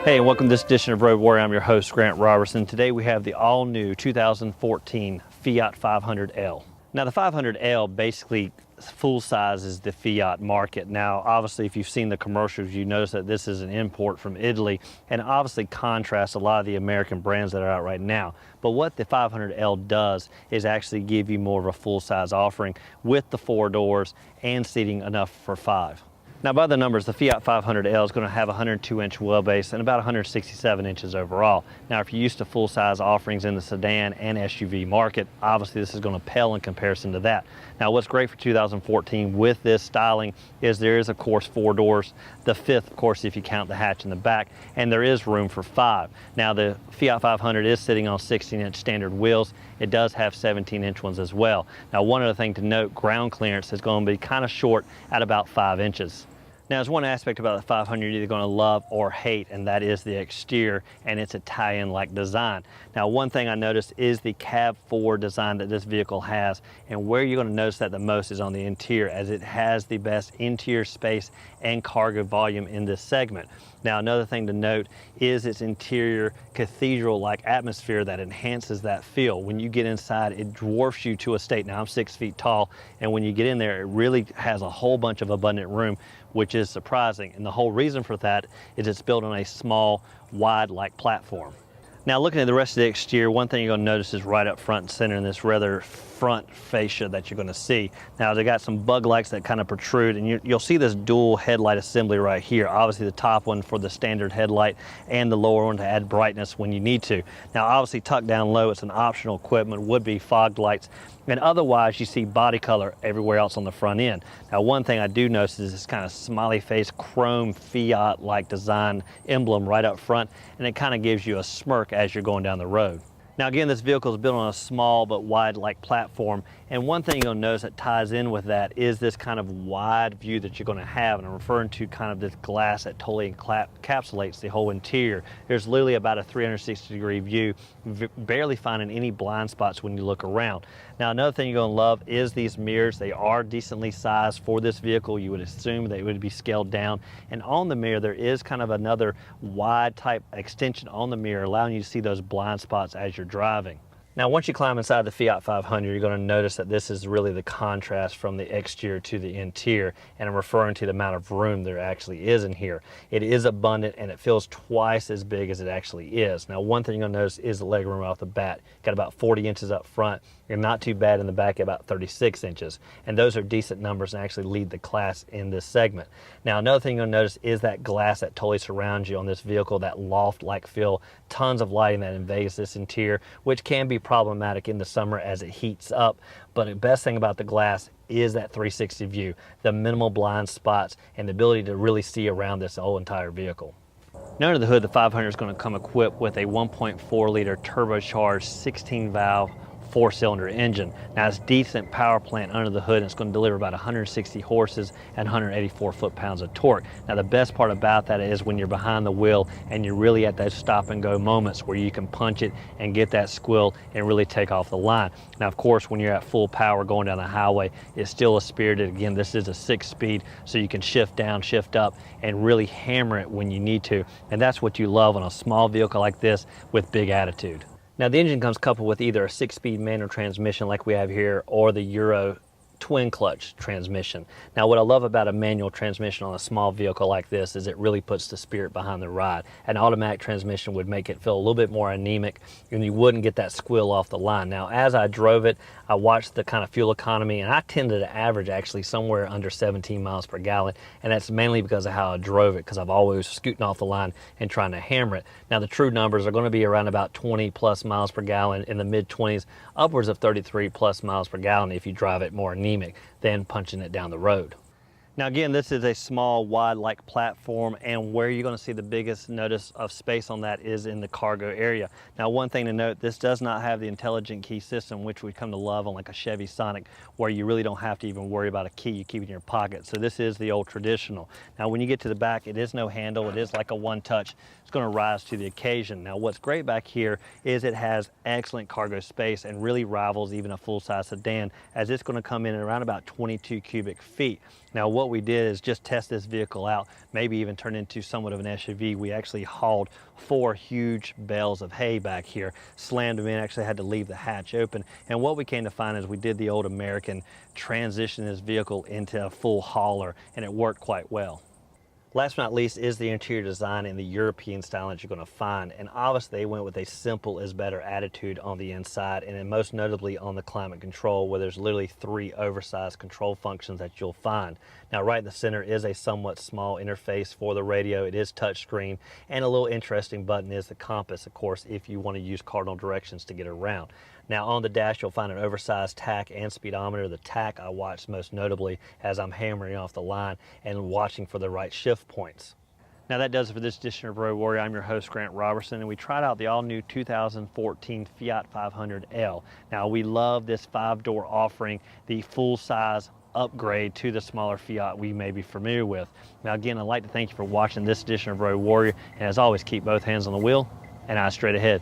Hey, and welcome to this edition of Road Warrior. I'm your host, Grant Roberson. Today we have the all-new 2014 Fiat 500L. Now the 500L basically full size is the Fiat market. Now obviously if you've seen the commercials, you notice that this is an import from Italy and obviously contrasts a lot of the American brands that are out right now. But what the 500L does is actually give you more of a full size offering with the 4 doors and seating enough for 5. Now by the numbers, the Fiat 500L is going to have a 102-inch wheelbase and about 167 inches overall. Now if you're used to full-size offerings in the sedan and SUV market, obviously this is going to pale in comparison to that. Now what's great for 2014 with this styling is there is of course 4 doors, the 5th of course if you count the hatch in the back, and there is room for 5. Now the Fiat 500 is sitting on 16-inch standard wheels. It does have 17-inch ones as well. Now one other thing to note, ground clearance is going to be kind of short at about 5 inches. Now there's one aspect about the 500 you're either going to love or hate, and that is the exterior and its Italian-like design. Now one thing I noticed is the cab forward design that this vehicle has, and where you're going to notice that the most is on the interior, as it has the best interior space and cargo volume in this segment. Now another thing to note is its interior cathedral-like atmosphere that enhances that feel. When you get inside, it dwarfs you to a state. Now I'm 6 feet tall, and when you get in there, it really has a whole bunch of abundant room, which is surprising. And the whole reason for that is it's built on a small, wide-like platform. Now looking at the rest of the exterior, one thing you're going to notice is right up front and center in this rather front fascia that you're going to see. Now they got some bug lights that kind of protrude, and you'll see this dual headlight assembly right here. Obviously the top one for the standard headlight and the lower one to add brightness when you need to. Now obviously tucked down low, it's an optional equipment, would be fog lights, and otherwise you see body color everywhere else on the front end. Now one thing I do notice is this kind of smiley face chrome Fiat like design emblem right up front, and it kind of gives you a smirk as you're going down the road. Now again, this vehicle is built on a small but wide-like platform, and one thing you'll notice that ties in with that is this kind of wide view that you're going to have, and I'm referring to kind of this glass that totally encapsulates the whole interior. There's literally about a 360-degree view, barely finding any blind spots when you look around. Now another thing you're going to love is these mirrors. They are decently sized for this vehicle. You would assume they would be scaled down, and on the mirror there is kind of another wide type extension on the mirror, allowing you to see those blind spots as you're driving. Now once you climb inside the Fiat 500, you're going to notice that this is really the contrast from the exterior to the interior, and I'm referring to the amount of room there actually is in here. It is abundant and it feels twice as big as it actually is. Now one thing you're going to notice is the legroom off the bat. Got about 40 inches up front, and not too bad in the back at about 36 inches, and those are decent numbers and actually lead the class in this segment. Now another thing you'll notice is that glass that totally surrounds you on this vehicle, that loft-like feel, tons of lighting that invades this interior, which can be problematic in the summer as it heats up. But the best thing about the glass is that 360 view, the minimal blind spots, and the ability to really see around this whole entire vehicle. Now under the hood, the 500 is going to come equipped with a 1.4 liter turbocharged 16-valve 4-cylinder engine. Now it's decent power plant under the hood, and it's going to deliver about 160 horses and 184 foot-pounds of torque. Now the best part about that is when you're behind the wheel and you're really at those stop and go moments where you can punch it and get that squill and really take off the line. Now of course when you're at full power going down the highway, it's still a spirited. Again, this is a 6-speed, so you can shift down, shift up, and really hammer it when you need to, and that's what you love on a small vehicle like this with big attitude. Now the engine comes coupled with either a 6-speed manual transmission like we have here, or the Euro twin clutch transmission. Now what I love about a manual transmission on a small vehicle like this is it really puts the spirit behind the ride. An automatic transmission would make it feel a little bit more anemic and you wouldn't get that squeal off the line. Now as I drove it, I watched the kind of fuel economy and I tended to average actually somewhere under 17 miles per gallon, and that's mainly because of how I drove it, because I've always scooting off the line and trying to hammer it. Now the true numbers are going to be around about 20 plus miles per gallon, in the mid 20s, upwards of 33 plus miles per gallon if you drive it more anemic than punching it down the road. Now again, this is a small wide-like platform, and where you're going to see the biggest notice of space on that is in the cargo area. Now one thing to note, this does not have the intelligent key system, which we come to love on like a Chevy Sonic, where you really don't have to even worry about a key you keep in your pocket. So this is the old traditional. Now when you get to the back, it is no handle, it is like a one-touch. It's going to rise to the occasion. Now what's great back here is it has excellent cargo space and really rivals even a full-size sedan, as it's going to come in at around about 22 cubic feet. Now what we did is just test this vehicle out, maybe even turn into somewhat of an SUV. We actually hauled 4 huge bales of hay back here, slammed them in, actually had to leave the hatch open. And what we came to find is we did the old American, transition this vehicle into a full hauler, and it worked quite well. Last but not least is the interior design and the European style that you're going to find. And obviously they went with a simple is better attitude on the inside, and then most notably on the climate control, where there's literally 3 oversized control functions that you'll find. Now right in the center is a somewhat small interface for the radio. It is touchscreen, and a little interesting button is the compass, of course, if you want to use cardinal directions to get around. Now on the dash you'll find an oversized tach and speedometer. The tach I watched most notably as I'm hammering off the line and watching for the right shift points. Now that does it for this edition of Road Warrior. I'm your host, Grant Roberson, and we tried out the all-new 2014 Fiat 500L. Now we love this 5-door offering, the full-size upgrade to the smaller Fiat we may be familiar with. Now again, I'd like to thank you for watching this edition of Road Warrior, and as always, keep both hands on the wheel and eyes straight ahead.